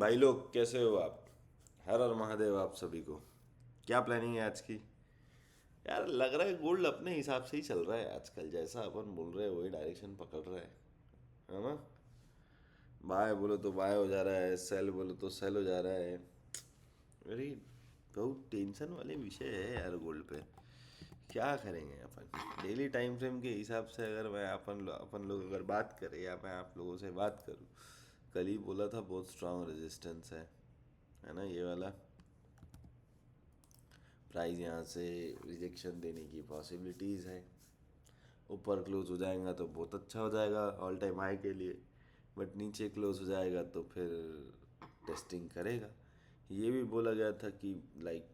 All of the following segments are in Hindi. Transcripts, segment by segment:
भाई लोग कैसे हो आप। हर हर महादेव आप सभी को। क्या प्लानिंग है आज की। यार लग रहा है गोल्ड अपने हिसाब से ही चल रहा है आजकल, जैसा अपन बोल रहे हैं वही डायरेक्शन पकड़ रहा है ना। बाय बोलो तो बाय हो जा रहा है, सेल बोलो तो सेल हो जा रहा है। अरे बहुत टेंशन वाले विषय है यार गोल्ड पे। क्या करेंगे अपन डेली टाइम फ्रेम के हिसाब से, अगर मैं अपन लोग अगर बात करें या मैं आप लोगों से बात करूं। कल ही बोला था बहुत स्ट्रांग रेजिस्टेंस है ना ये वाला। प्राइस यहाँ से रिजेक्शन देने की पॉसिबिलिटीज़ है। ऊपर क्लोज हो जाएगा तो बहुत अच्छा हो जाएगा ऑल टाइम हाई के लिए। बट नीचे क्लोज हो जाएगा तो फिर टेस्टिंग करेगा। ये भी बोला गया था कि लाइक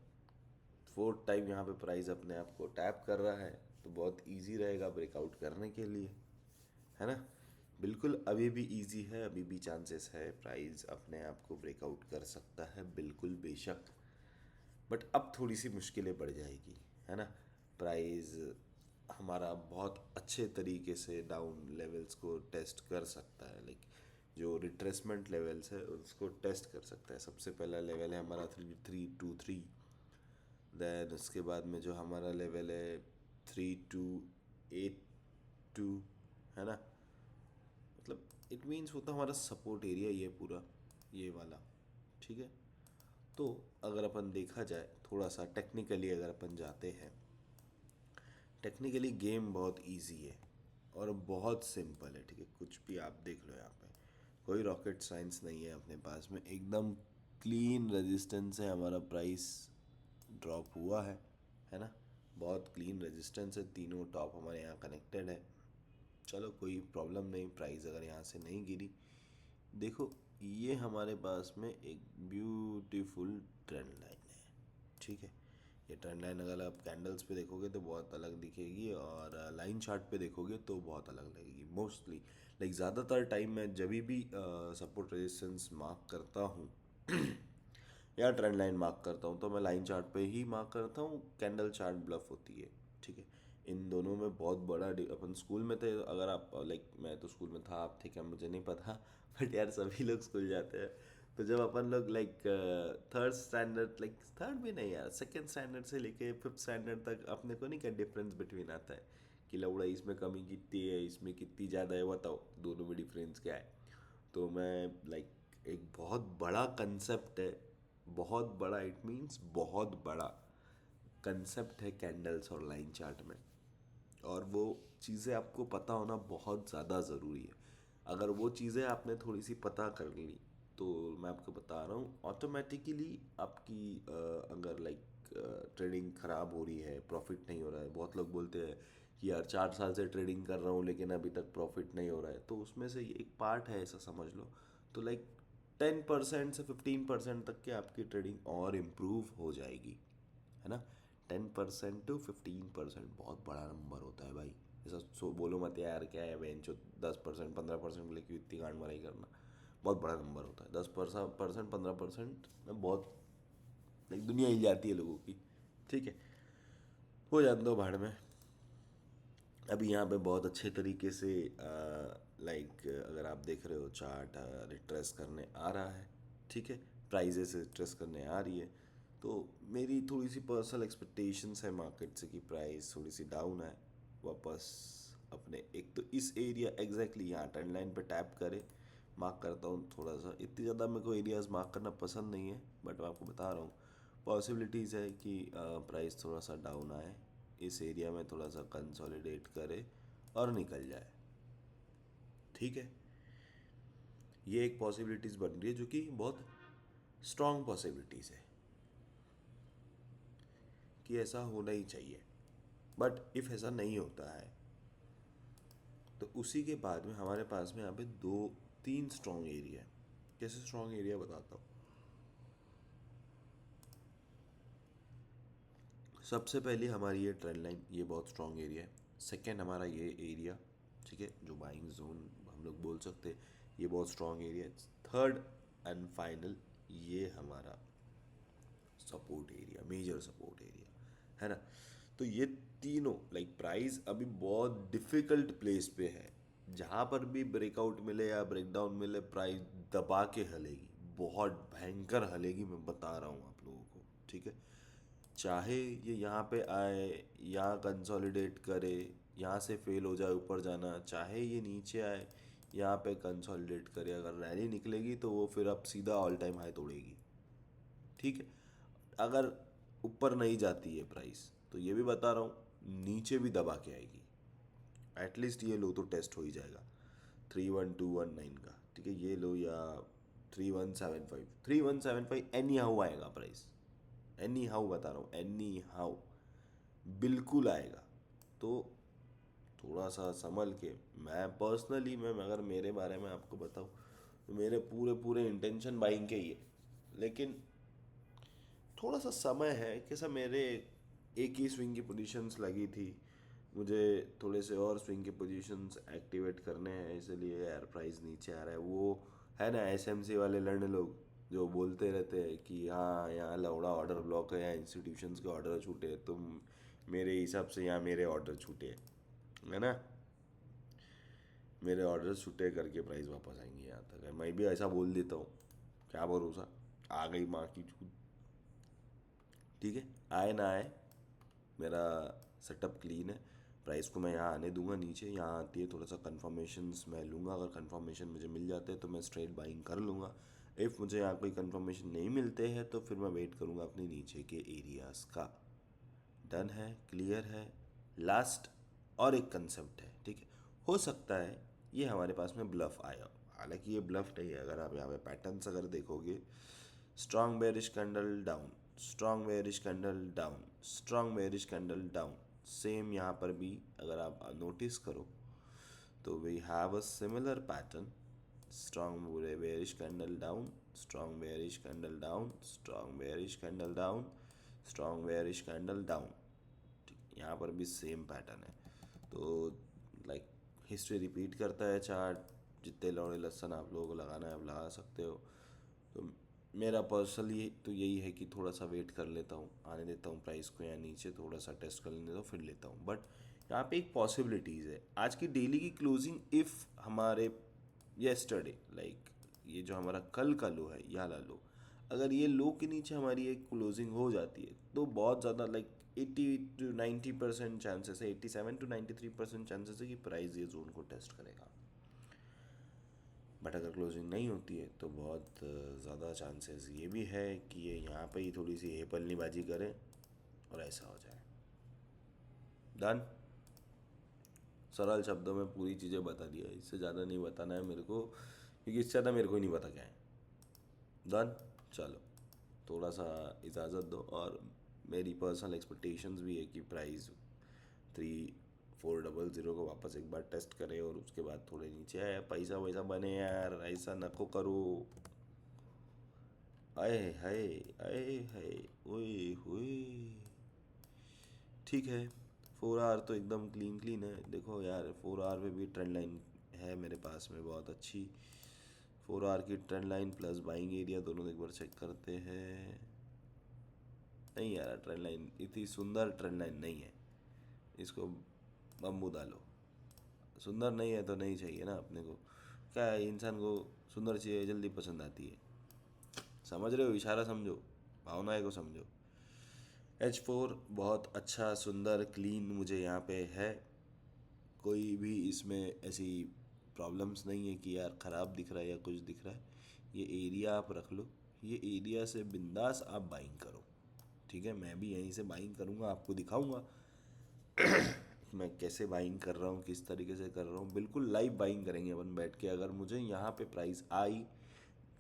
फोर्थ टाइम यहाँ पे प्राइस अपने आप को टैप कर रहा है तो बहुत इजी रहेगा ब्रेकआउट करने के लिए, है ना। बिल्कुल अभी भी इजी है, अभी भी चांसेस है प्राइस अपने आप को ब्रेकआउट कर सकता है, बिल्कुल बेशक। बट अब थोड़ी सी मुश्किलें बढ़ जाएगी, है ना। प्राइस हमारा बहुत अच्छे तरीके से डाउन लेवल्स को टेस्ट कर सकता है, लाइक जो रिट्रेसमेंट लेवल्स है उसको टेस्ट कर सकता है। सबसे पहला लेवल है हमारा 3-3-2-3। देन उसके बाद में जो हमारा लेवल है 3-2-8-2, है ना। मतलब इट मीन्स वो तो हमारा सपोर्ट एरिया ये पूरा, ये वाला, ठीक है। तो अगर अपन देखा जाए थोड़ा सा टेक्निकली, अगर अपन जाते हैं टेक्निकली, गेम बहुत इजी है और बहुत सिंपल है, ठीक है। कुछ भी आप देख लो यहाँ पे, कोई रॉकेट साइंस नहीं है अपने पास में। एकदम क्लीन रेजिस्टेंस है हमारा, प्राइस ड्रॉप हुआ है ना। बहुत क्लीन रेजिस्टेंस है, तीनों टॉप हमारे यहाँ कनेक्टेड है। चलो कोई प्रॉब्लम नहीं, प्राइस अगर यहाँ से नहीं गिरी। देखो ये हमारे पास में एक ब्यूटीफुल ट्रेंड लाइन है, ठीक है। ये ट्रेंड लाइन अगर आप कैंडल्स पे देखोगे तो बहुत अलग दिखेगी, और लाइन चार्ट पे देखोगे तो बहुत अलग लगेगी मोस्टली। लाइक ज़्यादातर टाइम मैं जब भी सपोर्ट रेजिस्टेंस मार्क करता हूँ या ट्रेंड लाइन मार्क करता हूँ तो मैं लाइन चार्ट पे ही मार्क करता हूँ। कैंडल चार्ट ब्लफ होती है, ठीक है। इन दोनों में बहुत बड़ा अपन स्कूल में थे, अगर आप लाइक, मैं तो स्कूल में था, आप थे क्या मुझे नहीं पता बट यार सभी लोग स्कूल जाते हैं। तो जब अपन लोग like third standard, like third भी नहीं यार, सेकेंड स्टैंडर्ड से लेके फिफ्थ स्टैंडर्ड तक अपने को नहीं क्या डिफरेंस बिटवीन आता है कि लौड़ा इसमें कमी कितनी है, इसमें कितनी ज़्यादा है, बताओ दोनों में डिफरेंस क्या है। तो मैं लाइक एक बहुत बड़ा कंसेप्ट है, बहुत बड़ा, इट मीन्स बहुत बड़ा कंसेप्ट है कैंडल्स और लाइन चार्ट में। और वो चीज़ें आपको पता होना बहुत ज़्यादा ज़रूरी है। अगर वो चीज़ें आपने थोड़ी सी पता कर ली तो मैं आपको बता रहा हूँ ऑटोमेटिकली आपकी अगर लाइक ट्रेडिंग ख़राब हो रही है, प्रॉफिट नहीं हो रहा है। बहुत लोग बोलते हैं कि यार 4 साल से ट्रेडिंग कर रहा हूँ लेकिन अभी तक प्रॉफिट नहीं हो रहा है, तो उसमें से ये एक पार्ट है, ऐसा समझ लो। तो लाइक 10% से 15% तक के आपकी ट्रेडिंग और इम्प्रूव हो जाएगी, है ना। 10% to 15% बहुत बड़ा नंबर होता है भाई। ऐसा सो बोलो मत यार क्या है बेंचो, 10% 15% लेके इतनी गांड माराई करना, बहुत बड़ा नंबर होता है। 10% 15% में बहुत लाइक दुनिया हिल जाती है लोगों की, ठीक है। हो जाते दो भाड़ में। अभी यहाँ पे बहुत अच्छे तरीके से लाइक अगर आप देख रहे हो चार्ट रिट्रेस करने आ रहा है, ठीक है। प्राइजेस रिट्रेस करने आ रही है। तो मेरी थोड़ी सी पर्सनल एक्सपेक्टेशंस है मार्केट से कि प्राइस थोड़ी सी डाउन है वापस अपने, एक तो इस एरिया एग्जैक्टली यहाँ ट्रेंड लाइन पे टैप करे। मार्क करता हूँ थोड़ा सा, इतनी ज़्यादा मेरे को एरियाज मार्क करना पसंद नहीं है, बट मैं आपको बता रहा हूँ पॉसिबिलिटीज़ है कि प्राइस थोड़ा सा डाउन आए, इस एरिया में थोड़ा सा कंसोलिडेट करे और निकल जाए, ठीक है। ये एक पॉसिबिलिटीज़ बन रही है जो कि बहुत स्ट्रॉन्ग पॉसिबिलिटीज़ है कि ऐसा होना ही चाहिए। बट इफ़ ऐसा नहीं होता है तो उसी के बाद में हमारे पास में यहाँ पे 2-3 स्ट्रॉन्ग एरिया है। कैसे स्ट्रॉन्ग एरिया बताता हूँ। सबसे पहले हमारी ये ट्रेंड लाइन, ये बहुत स्ट्रॉन्ग एरिया है। सेकेंड हमारा ये एरिया, ठीक है, जो बाइंग जोन हम लोग बोल सकते हैं, ये बहुत स्ट्रॉन्ग एरिया है। थर्ड एंड फाइनल ये हमारा support area, major support area, है ना। तो ये तीनों लाइक प्राइस अभी बहुत डिफिकल्ट प्लेस पे है। जहाँ पर भी ब्रेकआउट मिले या ब्रेकडाउन मिले प्राइस दबा के हलेगी, बहुत भयंकर हलेगी, मैं बता रहा हूँ आप लोगों को, ठीक है। चाहे ये यहाँ पे आए, यहाँ कंसोलिडेट करे, यहाँ से फेल हो जाए ऊपर जाना, चाहे ये नीचे आए, यहाँ पे कंसोलिडेट करे, अगर रैली निकलेगी तो वो फिर अब सीधा ऑल टाइम हाई तोड़ेगी, ठीक है। अगर ऊपर नहीं जाती है प्राइस तो ये भी बता रहा हूँ नीचे भी दबा के आएगी। एटलीस्ट ये लो तो टेस्ट हो ही जाएगा 31219 का, ठीक है। ये लो या 3175 एनी हाउ आएगा प्राइस, एनी हाउ बता रहा हूँ, एनी हाउ बिल्कुल आएगा। तो थोड़ा सा संभल के, मैं पर्सनली मैं अगर मेरे बारे में आपको बताऊँ तो मेरे पूरे पूरे इंटेंशन बाइंग के ही है, लेकिन थोड़ा सा समय है कि सब मेरे एक ही स्विंग की पोजीशंस लगी थी, मुझे थोड़े से और स्विंग के पोजीशंस एक्टिवेट करने हैं, इसलिए यार प्राइस नीचे आ रहा है। वो है ना एसएमसी वाले लड़ने लोग जो बोलते रहते हैं कि हाँ यहाँ लौड़ा ऑर्डर ब्लॉक है, यहाँ इंस्टीट्यूशंस के ऑर्डर छूटे, तुम मेरे हिसाब से यहाँ मेरे ऑर्डर छूटे, है ना, मेरे ऑर्डर छूटे करके प्राइस वापस आएंगे यहाँ तक है। मैं भी ऐसा बोल देता हूँ, क्या भरोसा, आ गई माँ की छूट, ठीक है। आए ना आए मेरा सेटअप क्लीन है, प्राइस को मैं यहाँ आने दूंगा नीचे, यहाँ आती है थोड़ा सा कन्फर्मेशंस मैं लूँगा, अगर कन्फर्मेशन मुझे मिल जाते हैं तो मैं स्ट्रेट बाइंग कर लूँगा। इफ़ मुझे यहाँ कोई कन्फर्मेशन नहीं मिलते हैं तो फिर मैं वेट करूँगा अपने नीचे के एरियाज़ का। डन है, क्लियर है। लास्ट और एक कंसेप्ट है, ठीक है। हो सकता है ये हमारे पास में ब्लफ आया, हालांकि ये ब्लफ नहीं है। अगर आप यहाँ पे पैटर्न्स अगर देखोगे, strong bearish candle down, strong bearish candle down, strong bearish candle down, same यहाँ पर भी अगर आप नोटिस करो तो we have a similar pattern, strong bearish candle down, strong bearish candle down, strong bearish candle down, strong bearish candle down, यहाँ पर भी सेम पैटर्न है। तो लाइक हिस्ट्री रिपीट करता है चार्ट, जितने लौड़े लहसन आप लोगों को लगाना है आप लगा सकते हो। तो मेरा पर्सनली तो यही है कि थोड़ा सा वेट कर लेता हूँ, आने देता हूँ प्राइस को यहाँ नीचे, थोड़ा सा टेस्ट कर लेने देता हूँ फिर लेता हूँ। बट यहाँ पे एक पॉसिबिलिटीज़ है, आज की डेली की क्लोजिंग इफ़ हमारे येस्टरडे लाइक ये जो हमारा कल का लो है ये वाला लो, अगर ये लो के नीचे हमारी एक क्लोजिंग हो जाती है तो बहुत ज़्यादा लाइक 80 to 90% चांसेस है, 87 to 93% चांसेस है कि प्राइस ये जोन को टेस्ट करेगा। बट अगर क्लोजिंग नहीं होती है तो बहुत ज़्यादा चांसेस ये भी है कि ये यहाँ पे ही थोड़ी सी हेपलनीबाजी करे और ऐसा हो जाए। डन, सरल शब्दों में पूरी चीज़ें बता दिया, इससे ज़्यादा नहीं बताना है मेरे को, क्योंकि इससे ज़्यादा मेरे को ही नहीं पता क्या है। डन, चलो थोड़ा सा इजाज़त दो, और मेरी पर्सनल एक्सपेक्टेशंस भी है कि प्राइस 3400 को वापस एक बार टेस्ट करे और उसके बाद थोड़े नीचे आए, पैसा वैसा बने यार, ऐसा नको करो। आए हाय, आए हाय, ओए होए, ठीक है। 4 आवर तो एकदम क्लीन क्लीन है, देखो यार 4 आवर में भी ट्रेंड लाइन है मेरे पास में बहुत अच्छी। 4 आवर की trend line plus buying area दोनों एक बार चेक करते हैं। नहीं यार ट्रेंड लाइन इतनी सुंदर ट्रेंड लाइन नहीं है, इसको बम्बू डालो। सुंदर नहीं है तो नहीं चाहिए ना अपने को, क्या है इंसान को सुंदर चीज़ें जल्दी पसंद आती है, समझ रहे हो, इशारा समझो, भावनाएं को समझो। H4 बहुत अच्छा सुंदर क्लीन मुझे यहाँ पे है, कोई भी इसमें ऐसी प्रॉब्लम्स नहीं है कि यार ख़राब दिख रहा है या कुछ दिख रहा है। ये एरिया आप रख लो, ये एरिया से बिंदास आप बाइंग करो, ठीक है। मैं भी यहीं से बाइंग करूँगा, आपको दिखाऊंगा मैं कैसे बाइंग कर रहा हूँ, किस तरीके से कर रहा हूँ, बिल्कुल लाइव बाइंग करेंगे अपन बैठ के। अगर मुझे यहाँ पे प्राइस आई,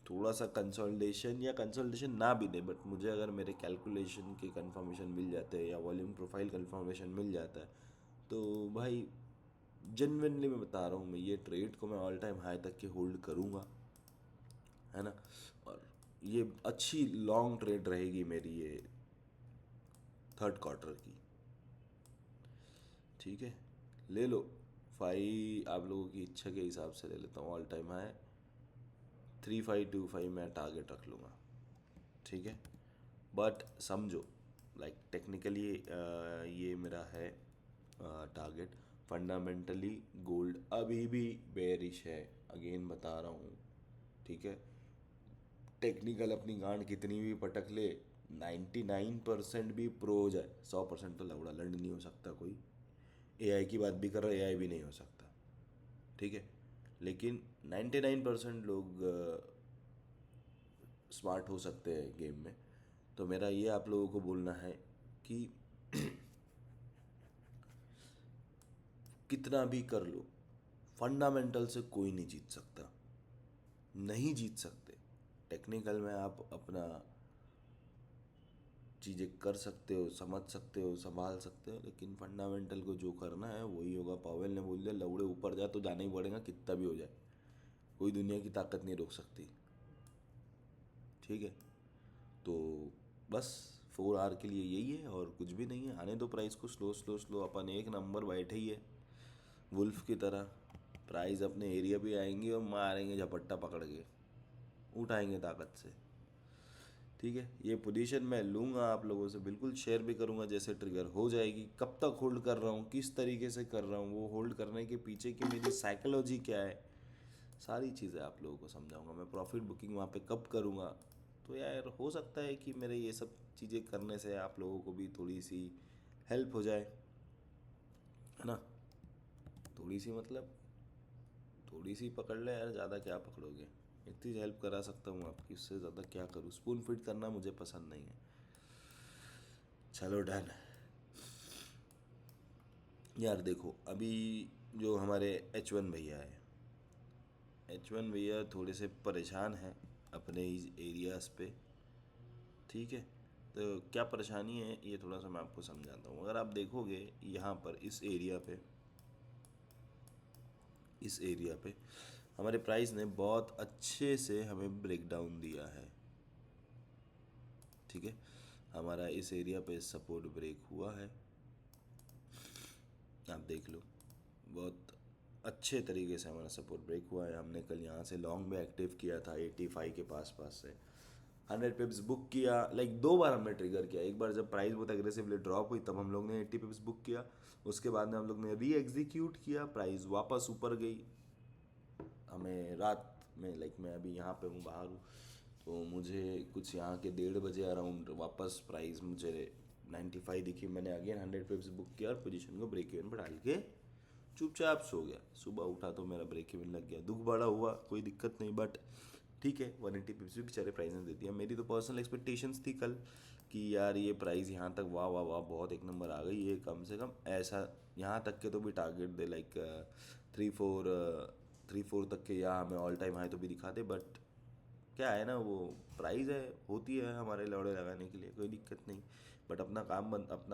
थोड़ा सा कंसोलिडेशन या कंसोलिडेशन ना भी दे, बट मुझे अगर मेरे कैलकुलेशन के कंफर्मेशन मिल जाते हैं या वॉल्यूम प्रोफाइल कंफर्मेशन मिल जाता है तो भाई जेन्युइनली मैं बता रहा हूँ, मैं ये ट्रेड को मैं ऑल टाइम हाई तक के होल्ड करूँगा, है ना। और ये अच्छी लॉन्ग ट्रेड रहेगी मेरी ये थर्ड क्वार्टर की, ठीक है। ले लो 5, आप लोगों की इच्छा के हिसाब से ले लेता हूँ। ऑल टाइम हाई 3525 मैं टारगेट रख लूँगा, ठीक है। बट समझो लाइक टेक्निकली ये मेरा है टारगेट। फंडामेंटली गोल्ड अभी भी बेरिश है, अगेन बता रहा हूँ, ठीक है। टेक्निकल अपनी गांड कितनी भी पटक ले, 99% भी प्रो हो जाए, 100% तो लौड़ा लंड नहीं हो सकता कोई। एआई की बात भी कर रहा है, एआई भी नहीं हो सकता, ठीक है। लेकिन 99% लोग स्मार्ट हो सकते हैं गेम में। तो मेरा ये आप लोगों को बोलना है कि कितना भी कर लो, फंडामेंटल से कोई नहीं जीत सकता, नहीं जीत सकते। टेक्निकल में आप अपना चीज़ें कर सकते हो, समझ सकते हो, संभाल सकते हो, लेकिन फंडामेंटल को जो करना है वही होगा। पावेल ने बोल दिया लौड़े ऊपर जा तो जाना ही पड़ेगा, कितना भी हो जाए, कोई दुनिया की ताकत नहीं रोक सकती, ठीक है। तो बस 4 आवर के लिए यही है और कुछ भी नहीं है। आने दो प्राइस को, स्लो स्लो स्लो, अपन एक नंबर बैठे ही है वुल्फ की तरह। प्राइस अपने एरिया पे आएंगे और मारेंगे झपट्टा पकड़ के, उठाएंगे ताकत से, ठीक है। ये पोजीशन मैं लूँगा, आप लोगों से बिल्कुल शेयर भी करूँगा जैसे ट्रिगर हो जाएगी। कब तक होल्ड कर रहा हूँ, किस तरीके से कर रहा हूँ, वो होल्ड करने के पीछे की मेरी साइकोलॉजी क्या है, सारी चीज़ें आप लोगों को समझाऊंगा। मैं प्रॉफिट बुकिंग वहाँ पे कब करूँगा। तो यार हो सकता है कि मेरे ये सब चीज़ें करने से आप लोगों को भी थोड़ी सी हेल्प हो जाए, है ना। थोड़ी सी मतलब थोड़ी सी पकड़ ले यार, ज़्यादा क्या पकड़ोगे। इतनी हेल्प करा सकता हूँ आपकी, उससे ज़्यादा क्या करूँ। स्पून फीड करना मुझे पसंद नहीं है। चलो डन। यार देखो अभी जो हमारे H1 भैया है, H1 भैया थोड़े से परेशान हैं अपने ही एरियाज़ पे, ठीक है। तो क्या परेशानी है ये थोड़ा सा मैं आपको समझाता हूँ। अगर आप देखोगे यहाँ पर इस एरिया पे हमारे प्राइस ने बहुत अच्छे से हमें ब्रेक डाउन दिया है, ठीक है। हमारा इस एरिया पे सपोर्ट ब्रेक हुआ है, आप देख लो। बहुत अच्छे तरीके से हमारा सपोर्ट ब्रेक हुआ है। हमने कल यहाँ से लॉन्ग में एक्टिव किया था 85 के पास से, 100 पिप्स बुक किया। लाइक 2 बार हमने ट्रिगर किया। एक बार जब प्राइस बहुत एग्रेसिवली ड्रॉप हुई तब हम लोग ने 80 पिप्स बुक किया, उसके बाद में हम लोग ने री एग्जीक्यूट किया, प्राइस वापस ऊपर गई। हमें रात में, लाइक मैं अभी यहाँ पे हूँ, बाहर हूँ, तो मुझे कुछ यहाँ के 1:30 अराउंड वापस प्राइस मुझे 95 दिखी। मैंने अगेन 100 पिप्स बुक किया और पोजीशन को ब्रेक इवन पर डाल के चुपचाप सो गया। सुबह उठा तो मेरा ब्रेक इवन लग गया। दुख बड़ा हुआ, कोई दिक्कत नहीं, बट ठीक है। 180 पिप्स भी बेचारे प्राइस ने दे दिया। मेरी तो पर्सनल एक्सपेक्टेशंस थी कल कि यार ये प्राइस यहाँ तक वाह वाह वाह बहुत एक नंबर आ गई, ये कम से कम ऐसा यहाँ तक के तो भी टारगेट दे, लाइक 3-4 तक के, या हमें ऑल टाइम हाई तो भी दिखा दे। बट क्या है ना, वो प्राइस है, होती है हमारे लौड़े लगाने के लिए, कोई दिक्कत नहीं। बट अपना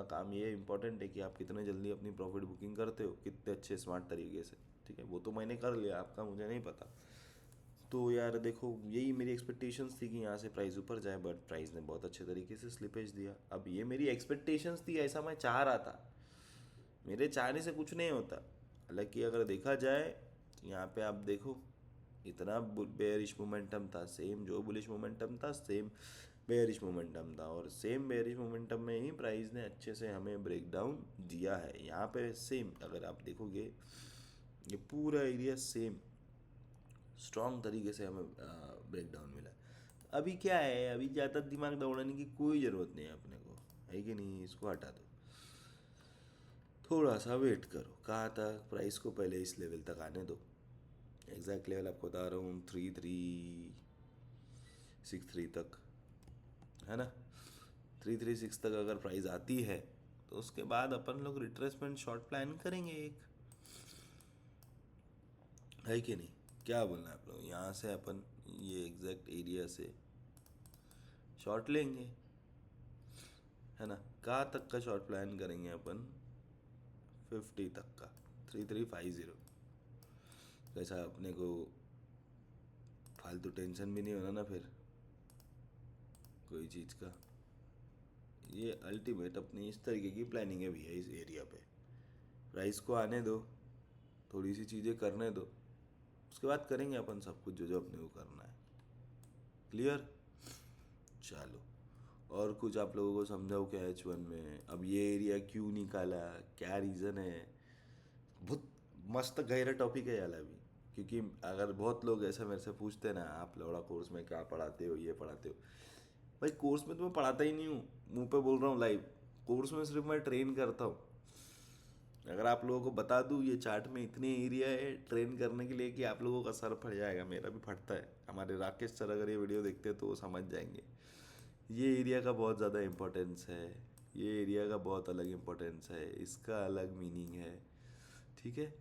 काम ये इम्पोर्टेंट है कि आप कितने जल्दी अपनी प्रॉफिट बुकिंग करते हो, कितने अच्छे स्मार्ट तरीके से, ठीक है। वो तो मैंने कर लिया, आपका मुझे नहीं पता। तो यार देखो यही मेरी एक्सपेक्टेशंस थी कि यहाँ से प्राइस ऊपर जाए, बट प्राइस ने बहुत अच्छे तरीके से स्लिपेज दिया। अब ये मेरी एक्सपेक्टेशंस थी, ऐसा मैं चाह रहा था, मेरे चाहने से कुछ नहीं होता। हालांकि अगर देखा जाए यहाँ पे आप देखो, इतना बेयरिश मोमेंटम था, सेम जो बुलिश मोमेंटम था सेम बेयरिश मोमेंटम था, और सेम बेयरिश मोमेंटम में ही प्राइस ने अच्छे से हमें ब्रेक डाउन दिया है। यहाँ पे सेम अगर आप देखोगे ये पूरा एरिया सेम स्ट्रॉन्ग तरीके से हमें ब्रेक डाउन मिला। अभी क्या है, अभी ज़्यादा दिमाग दौड़ाने की कोई ज़रूरत नहीं है अपने को, है कि नहीं। इसको हटा दो, थोड़ा सा वेट करो। कहाँ तक प्राइस को पहले इस लेवल तक आने दो। एग्जैक्ट लेवल आपको बता रहा हूँ 3363 तक, है ना। 336 तक अगर प्राइस आती है तो उसके बाद अपन लोग रिट्रेसमेंट शॉर्ट प्लान करेंगे एक, है कि नहीं। क्या बोलना है आप लोग, यहाँ से अपन ये एग्जैक्ट एरिया से शॉर्ट लेंगे, है ना। कहाँ तक का शॉर्ट प्लान करेंगे अपन, 50 तक का, 3350। कैसा अपने को फालतू टेंशन भी नहीं होना ना फिर कोई चीज़ का। ये अल्टीमेट अपनी इस तरीके की प्लानिंग है भैया इस एरिया पे। प्राइस को आने दो, थोड़ी सी चीज़ें करने दो, उसके बाद करेंगे अपन सब कुछ जो जो अपने को करना है। क्लियर। चलो, और कुछ आप लोगों को समझाओ क्या H1 में अब ये एरिया क्यों निकाला, क्या रीज़न है। बहुत मस्त गहरा टॉपिक है यार अभी, क्योंकि अगर बहुत लोग ऐसा मेरे से पूछते हैं ना, आप लौड़ा कोर्स में क्या पढ़ाते हो, ये पढ़ाते हो। भाई कोर्स में तो मैं पढ़ाता ही नहीं हूँ, मुंह पे बोल रहा हूँ लाइव। कोर्स में सिर्फ मैं ट्रेन करता हूँ। अगर आप लोगों को बता दूँ ये चार्ट में इतने एरिया है ट्रेन करने के लिए कि आप लोगों का सर फट जाएगा, मेरा भी फटता है। हमारे राकेश सर अगर ये वीडियो देखते हैं तो वो समझ जाएंगे। ये एरिया का बहुत ज़्यादा इम्पोर्टेंस है, ये एरिया का बहुत अलग इम्पोर्टेंस है, इसका अलग मीनिंग है। ठीक है,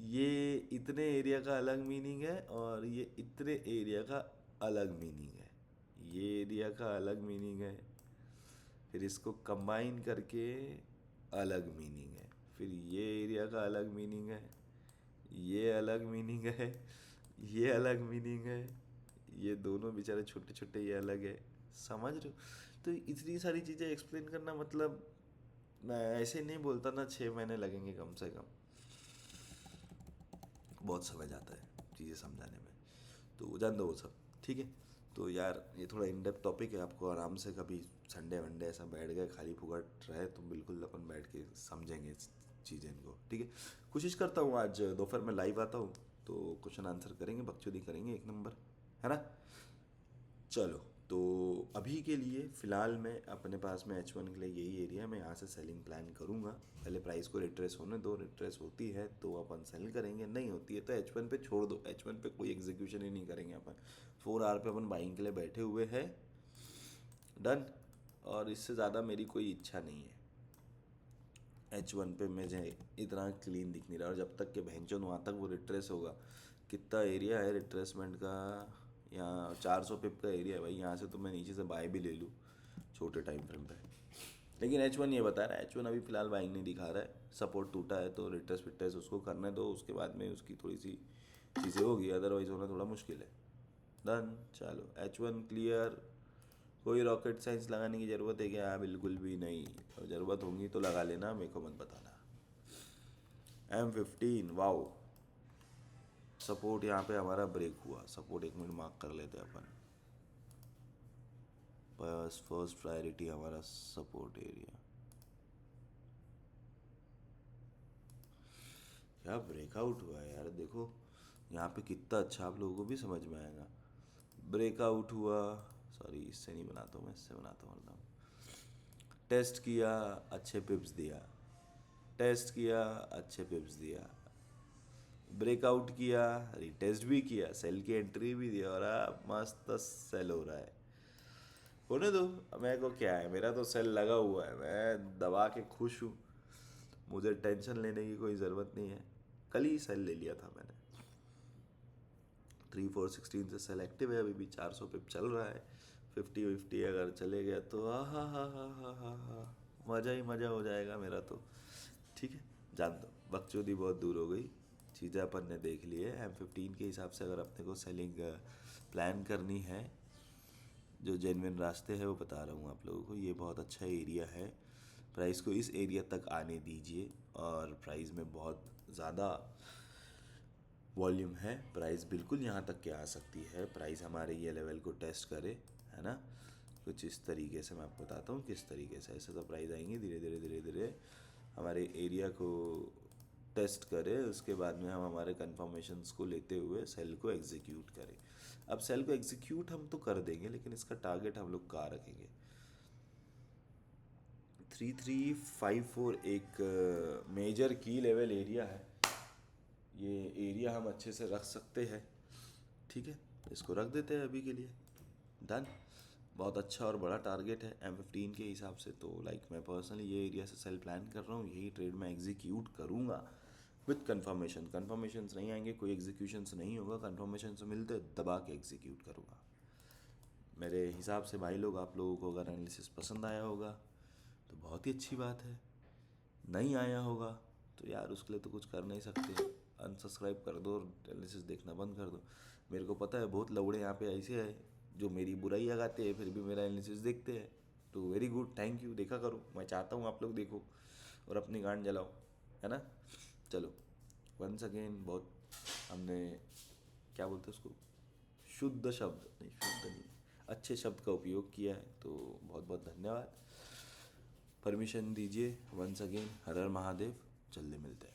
ये इतने एरिया का अलग मीनिंग है और ये इतने एरिया का अलग मीनिंग है। ये एरिया का अलग मीनिंग है, फिर इसको कंबाइन करके अलग मीनिंग है, फिर ये एरिया का अलग मीनिंग है, ये अलग मीनिंग है, ये अलग मीनिंग है, ये दोनों बेचारे छोटे छोटे ये अलग है। समझ रहे हो? तो इतनी सारी चीज़ें एक्सप्लेन करना, मतलब मैं ऐसे नहीं बोलता ना, 6 महीने लगेंगे कम से कम। बहुत समय जाता है चीज़ें समझाने में, तो जान दो वो सब। ठीक है, तो यार ये थोड़ा इन डेप्थ टॉपिक है, आपको आराम से कभी संडे वनडे ऐसा बैठ गए खाली फुकट रहे तो बिल्कुल अपन बैठ के समझेंगे इस चीज़ें इनको। ठीक है, कोशिश करता हूँ आज दोपहर में लाइव आता हूँ तो क्वेश्चन आंसर करेंगे, बकचोदी करेंगे एक नंबर, है ना। चलो, तो अभी के लिए फ़िलहाल मैं अपने पास में H1 के लिए यही एरिया है, मैं यहाँ से सेलिंग प्लान करूँगा। पहले प्राइस को रिट्रेस होने दो, रिट्रेस होती है तो अपन सेल करेंगे, नहीं होती है तो H1 पे छोड़ दो। H1 पे कोई एग्जीक्यूशन ही नहीं करेंगे अपन। 4 आवर पे अपन बाइंग के लिए बैठे हुए हैं, डन। और इससे ज़्यादा मेरी कोई इच्छा नहीं है। H1 पे मुझे इतना क्लीन दिख नहीं रहा, और जब तक के भैंचों वहाँ तक वो रिट्रेस होगा। कितना एरिया है रिट्रेसमेंट का, यहाँ 400 पिप का एरिया है भाई, यहाँ से तो मैं नीचे से बाय भी ले लूँ छोटे टाइम फ्रेम पे। लेकिन H1 ये बता रहा है, H1 अभी फिलहाल बाइंग नहीं दिखा रहा है, सपोर्ट टूटा है तो रिट्रेस फिट्रेस उसको करने दो, उसके बाद में उसकी थोड़ी सी चीज़ें होगी, अदरवाइज होना थोड़ा मुश्किल है। डन, चलो H1 क्लियर। कोई रॉकेट साइंस लगाने की ज़रूरत है क्या? बिल्कुल भी नहीं, और ज़रूरत होगी तो लगा लेना, मेरे को मत बताना। M15 वाओ, सपोर्ट यहाँ पे हमारा ब्रेक हुआ। सपोर्ट 1 मिनट मार्क कर लेते हैं अपन, बस फर्स्ट प्रायोरिटी हमारा सपोर्ट एरिया। क्या ब्रेकआउट हुआ है यार, देखो यहाँ पे कितना अच्छा, आप लोगों को भी समझ में आएगा। ब्रेकआउट हुआ, सॉरी इससे नहीं बनाता हूँ मैं, इससे बनाता हूँ एकदम। टेस्ट किया, अच्छे पिप्स दिया, टेस्ट किया, अच्छे पिप्स दिया, ब्रेकआउट किया, रिटेस्ट भी किया, सेल की एंट्री भी दिया, और अब मस्त सेल हो रहा है। होने दो, मेरे को क्या है, मेरा तो सेल लगा हुआ है, मैं दबा के खुश हूँ। मुझे टेंशन लेने की कोई ज़रूरत नहीं है। कल ही सेल ले लिया था मैंने। 3-4-16 से सेलेक्टिव है, अभी भी 400 पे चल रहा है। 50-50 अगर चले गया तो हा, मज़ा ही मज़ा हो जाएगा मेरा तो। ठीक है, जान दो, बकचोदी बहुत दूर हो गई, चीज़ें अपन ने देख ली है। M15 के हिसाब से अगर अपने को सेलिंग प्लान करनी है, जो जेन्युइन रास्ते हैं वो बता रहा हूँ आप लोगों को। ये बहुत अच्छा एरिया है, प्राइस को इस एरिया तक आने दीजिए, और प्राइस में बहुत ज़्यादा वॉल्यूम है, प्राइस बिल्कुल यहाँ तक के आ सकती है। प्राइस हमारे ये लेवल को टेस्ट करे, है ना। कुछ इस तरीके से मैं आपको बताता हूँ किस तरीके से, ऐसे तो प्राइस आएंगे धीरे धीरे धीरे धीरे हमारे एरिया को टेस्ट करें, उसके बाद में हम हमारे कन्फर्मेशंस को लेते हुए सेल को एग्जीक्यूट करें। अब सेल को एग्जीक्यूट हम तो कर देंगे, लेकिन इसका टारगेट हम लोग कहाँ रखेंगे? 3354 एक मेजर की लेवल एरिया है, ये एरिया हम अच्छे से रख सकते हैं। ठीक है, इसको रख देते हैं अभी के लिए, डन। बहुत अच्छा और बड़ा टारगेट है M15 के हिसाब से, तो लाइक मैं पर्सनली ये एरिया से सेल प्लान कर रहा हूँ, यही ट्रेड में एग्जीक्यूट करूँगा विथ कन्फर्मेशन। कन्फर्मेशंस नहीं आएंगे, कोई एग्जीक्यूशंस नहीं होगा, कन्फर्मेशन मिलते दबा के एग्जीक्यूट करूँगा मेरे हिसाब से। भाई लोग, आप लोगों को अगर एनालिसिस पसंद आया होगा तो बहुत ही अच्छी बात है, नहीं आया होगा तो यार उसके लिए तो कुछ कर नहीं सकते, अनसब्सक्राइब कर दो और एनालिसिस देखना बंद कर दो। मेरे को पता है बहुत लौड़े यहाँ पे ऐसे हैं जो मेरी बुराई लगाते हैं फिर भी मेरा एनालिसिस देखते हैं, तो वेरी गुड, थैंक यू, देखा करो। मैं चाहता हूँ आप लोग देखो और अपनी गांड जलाओ, है ना। चलो, वंस अगेन बहुत हमने, क्या बोलते हैं उसको, शुद्ध शब्द नहीं, शुद्ध नहीं, अच्छे शब्द का उपयोग किया है, तो बहुत बहुत धन्यवाद। परमिशन दीजिए वंस अगेन, हर हर महादेव, जल्दी मिलते हैं।